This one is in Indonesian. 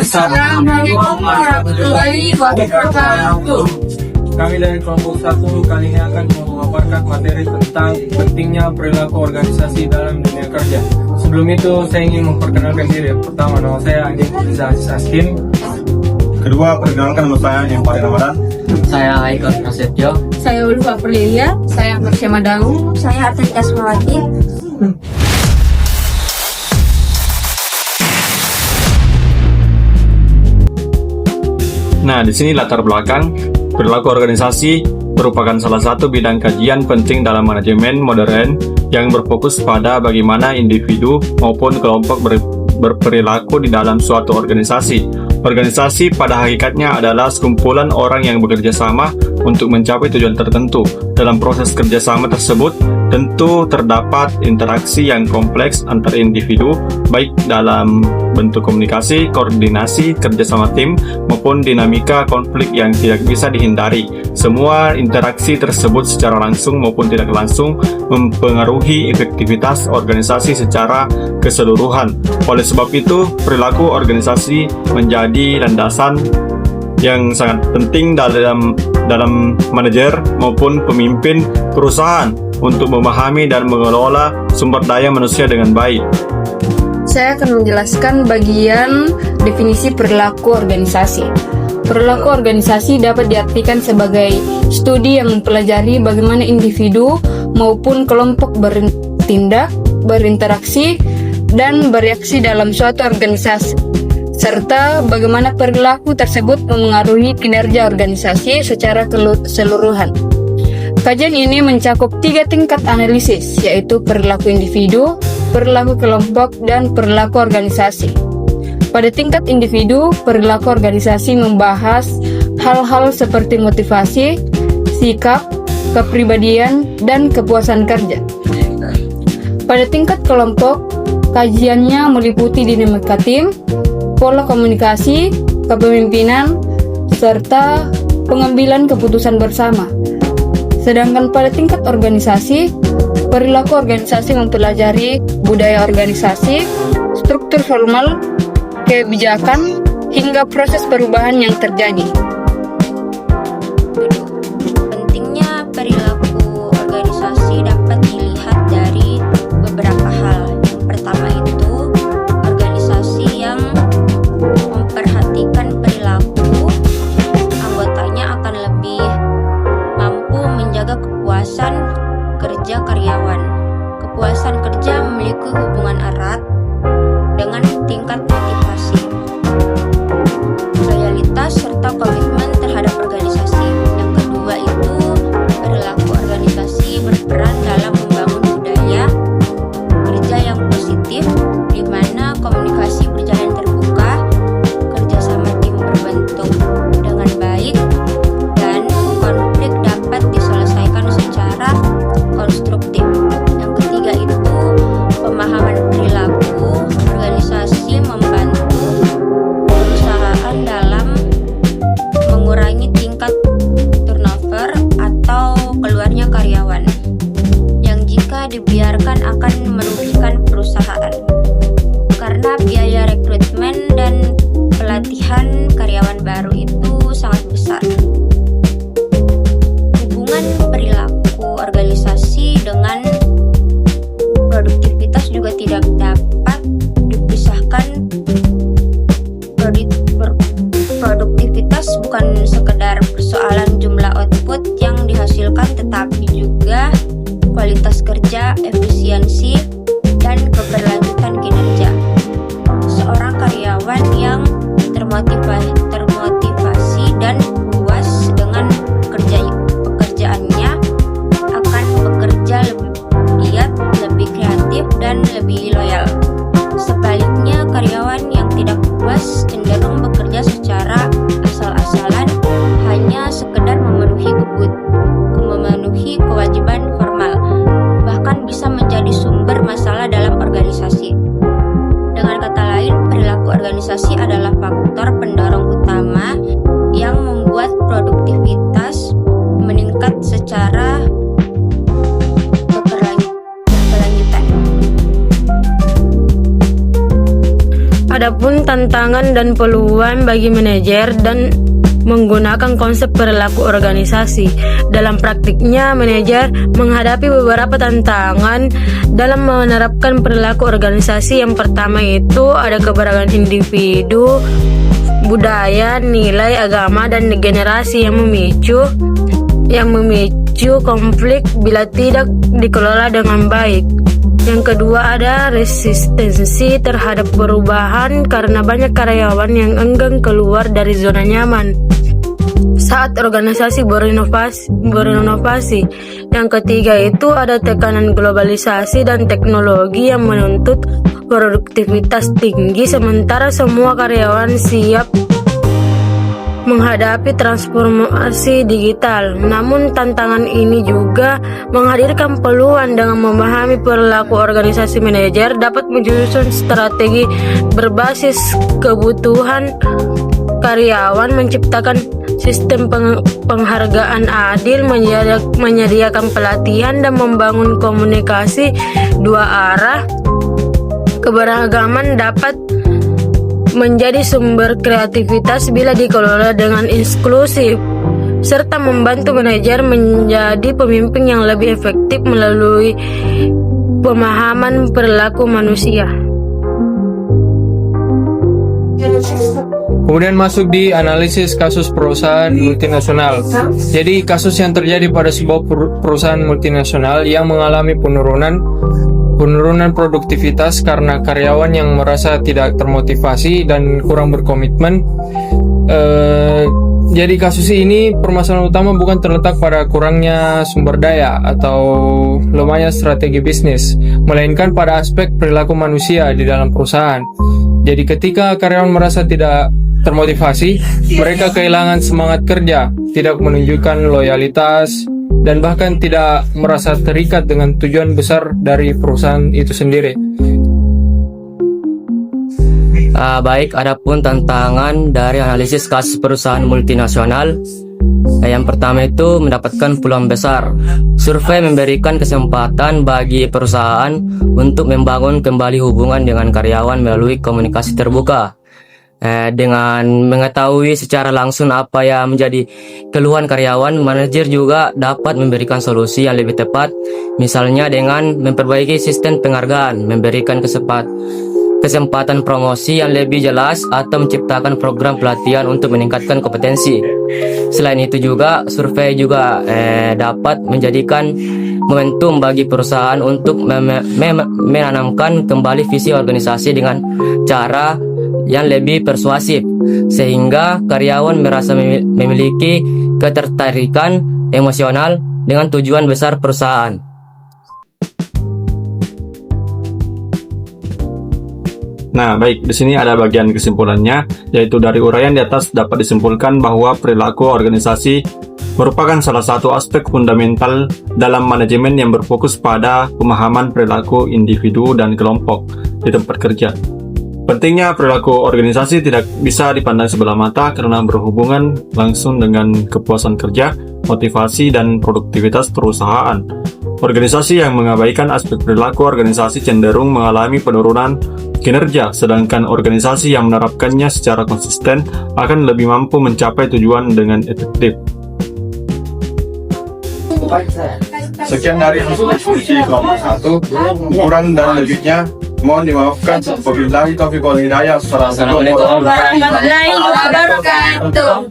Assalamualaikum warahmatullahi wabarakatuh. Kami dari kelompok 1 kali ini akan memaparkan materi tentang pentingnya perilaku organisasi dalam dunia kerja. Sebelum itu, saya ingin memperkenalkan diri. Pertama, nama saya Anjing Iza Aziz Askin. Kedua, perkenalkan nama saya yang paling Ramadan. Saya Haikal Prasetyo. Saya Ulfa Perlilia. Saya Marsha Madaung. Saya Arta Kasmawati. Nah, di sini latar belakang perilaku organisasi merupakan salah satu bidang kajian penting dalam manajemen modern yang berfokus pada bagaimana individu maupun kelompok berperilaku di dalam suatu organisasi. Organisasi pada hakikatnya adalah sekumpulan orang yang bekerja sama untuk mencapai tujuan tertentu. Dalam proses kerjasama tersebut, tentu terdapat interaksi yang kompleks antar individu, baik dalam bentuk komunikasi, koordinasi, kerjasama tim, maupun dinamika konflik yang tidak bisa dihindari. Semua interaksi tersebut secara langsung maupun tidak langsung mempengaruhi efektivitas organisasi secara keseluruhan. Oleh sebab itu, perilaku organisasi menjadi landasan yang sangat penting dalam manajer maupun pemimpin perusahaan untuk memahami dan mengelola sumber daya manusia dengan baik. Saya akan menjelaskan bagian definisi perilaku organisasi. Perilaku organisasi dapat diartikan sebagai studi yang mempelajari bagaimana individu maupun kelompok bertindak, berinteraksi, dan bereaksi dalam suatu organisasi, serta bagaimana perilaku tersebut memengaruhi kinerja organisasi secara keseluruhan. Kajian ini mencakup 3 tingkat analisis, yaitu perilaku individu, perilaku kelompok, dan perilaku organisasi. Pada tingkat individu, perilaku organisasi membahas hal-hal seperti motivasi, sikap, kepribadian, dan kepuasan kerja. Pada tingkat kelompok, kajiannya meliputi dinamika tim, pola komunikasi, kepemimpinan, serta pengambilan keputusan bersama. Sedangkan pada tingkat organisasi, perilaku organisasi mempelajari budaya organisasi, struktur formal, kebijakan, hingga proses perubahan yang terjadi. Pentingnya perilaku organisasi dapat dilihat dari beberapa hal. Yang pertama itu, organisasi yang memperhatikan perilaku anggotanya akan lebih mampu menjaga kepuasan kerja karyawan. Kepuasan kerja memiliki hubungan erat dengan tingkat motivasi, loyalitas, serta komitmen terhadap organisasi. Yang kedua itu, perilaku organisasi berperan dalam membangun budaya kerja yang positif, di mana komunikasi berjalan terbuka, kerjasama tim berbentuk dengan baik, dan konflik dapat diselesaikan secara konstruktif. Yang ketiga itu, pemahaman perilaku organisasi membantu perusahaan dalam mengurangi tingkat turnover atau keluarnya karyawan, yang jika dibiarkan akan merugikan perusahaan, karena biaya rekrutmen dan pelatihan karyawan baru itu sangat besar. Hubungan perilaku organisasi dengan produktivitas juga tidak dapat dipisahkan. Produktivitas bukan sekedar persoalan jumlah output yang dihasilkan, tetapi juga kualitas kerja, efisiensi, dan keberlanjutan kinerja. Seorang karyawan yang termotivasi dan puas dengan pekerjaannya akan bekerja lebih giat, lebih kreatif, dan lebih loyal. Sebaliknya, karyawan yang tidak puas cenderung bekerja secara asal-asalan, hanya sekedar memenuhi kewajiban formal, bahkan bisa menjadi sumber masalah dalam organisasi. Dengan kata lain, perilaku organisasi adalah faktor pendorong utama yang membuat produktivitas meningkat secara berkelanjutan. Adapun tantangan dan peluang bagi manajer dan menggunakan konsep perilaku organisasi. Dalam praktiknya, manajer menghadapi beberapa tantangan dalam menerapkan perilaku organisasi. Yang pertama itu ada keberagaman individu, budaya, nilai, agama, dan generasi yang memicu konflik bila tidak dikelola dengan baik. Yang kedua ada resistensi terhadap perubahan karena banyak karyawan yang enggan keluar dari zona nyaman saat organisasi berinovasi. Yang ketiga itu ada tekanan globalisasi dan teknologi yang menuntut produktivitas tinggi sementara semua karyawan siap menghadapi transformasi digital. Namun tantangan ini juga menghadirkan peluang. Dengan memahami perilaku organisasi, manajer dapat menyusun strategi berbasis kebutuhan karyawan, menciptakan sistem penghargaan adil, menyediakan pelatihan, dan membangun komunikasi dua arah. Keberagaman dapat menjadi sumber kreativitas bila dikelola dengan inklusif, serta membantu manajer menjadi pemimpin yang lebih efektif melalui pemahaman perilaku manusia. Kemudian masuk di analisis kasus perusahaan multinasional. Jadi kasus yang terjadi pada sebuah perusahaan multinasional yang mengalami penurunan produktivitas karena karyawan yang merasa tidak termotivasi dan kurang berkomitmen. Jadi kasus ini permasalahan utama bukan terletak pada kurangnya sumber daya atau lemahnya strategi bisnis, melainkan pada aspek perilaku manusia di dalam perusahaan. Jadi ketika karyawan merasa tidak termotivasi, mereka kehilangan semangat kerja, tidak menunjukkan loyalitas, dan bahkan tidak merasa terikat dengan tujuan besar dari perusahaan itu sendiri. Baik, adapun tantangan dari analisis kasus perusahaan multinasional. Yang pertama itu mendapatkan peluang besar. Survei memberikan kesempatan bagi perusahaan untuk membangun kembali hubungan dengan karyawan melalui komunikasi terbuka. Dengan mengetahui secara langsung apa yang menjadi keluhan karyawan, manajer juga dapat memberikan solusi yang lebih tepat, misalnya dengan memperbaiki sistem penghargaan, memberikan kesempatan promosi yang lebih jelas, atau menciptakan program pelatihan untuk meningkatkan kompetensi. Selain itu juga, survei juga dapat menjadikan momentum bagi perusahaan untuk menanamkan kembali visi organisasi dengan cara yang lebih persuasif, sehingga karyawan merasa memiliki ketertarikan emosional dengan tujuan besar perusahaan. Nah, baik, di sini ada bagian kesimpulannya, yaitu dari uraian di atas dapat disimpulkan bahwa perilaku organisasi merupakan salah satu aspek fundamental dalam manajemen yang berfokus pada pemahaman perilaku individu dan kelompok di tempat kerja. Pentingnya perilaku organisasi tidak bisa dipandang sebelah mata karena berhubungan langsung dengan kepuasan kerja, motivasi, dan produktivitas perusahaan. Organisasi yang mengabaikan aspek perilaku organisasi cenderung mengalami penurunan kinerja, sedangkan organisasi yang menerapkannya secara konsisten akan lebih mampu mencapai tujuan dengan efektif. Sekian dari diskusi kelompok 1. Kurang dan lebihnya mohon dimaafkan. Wabillahi taufiq wal hidayah. Assalamualaikum warahmatullahi wabarakatuh.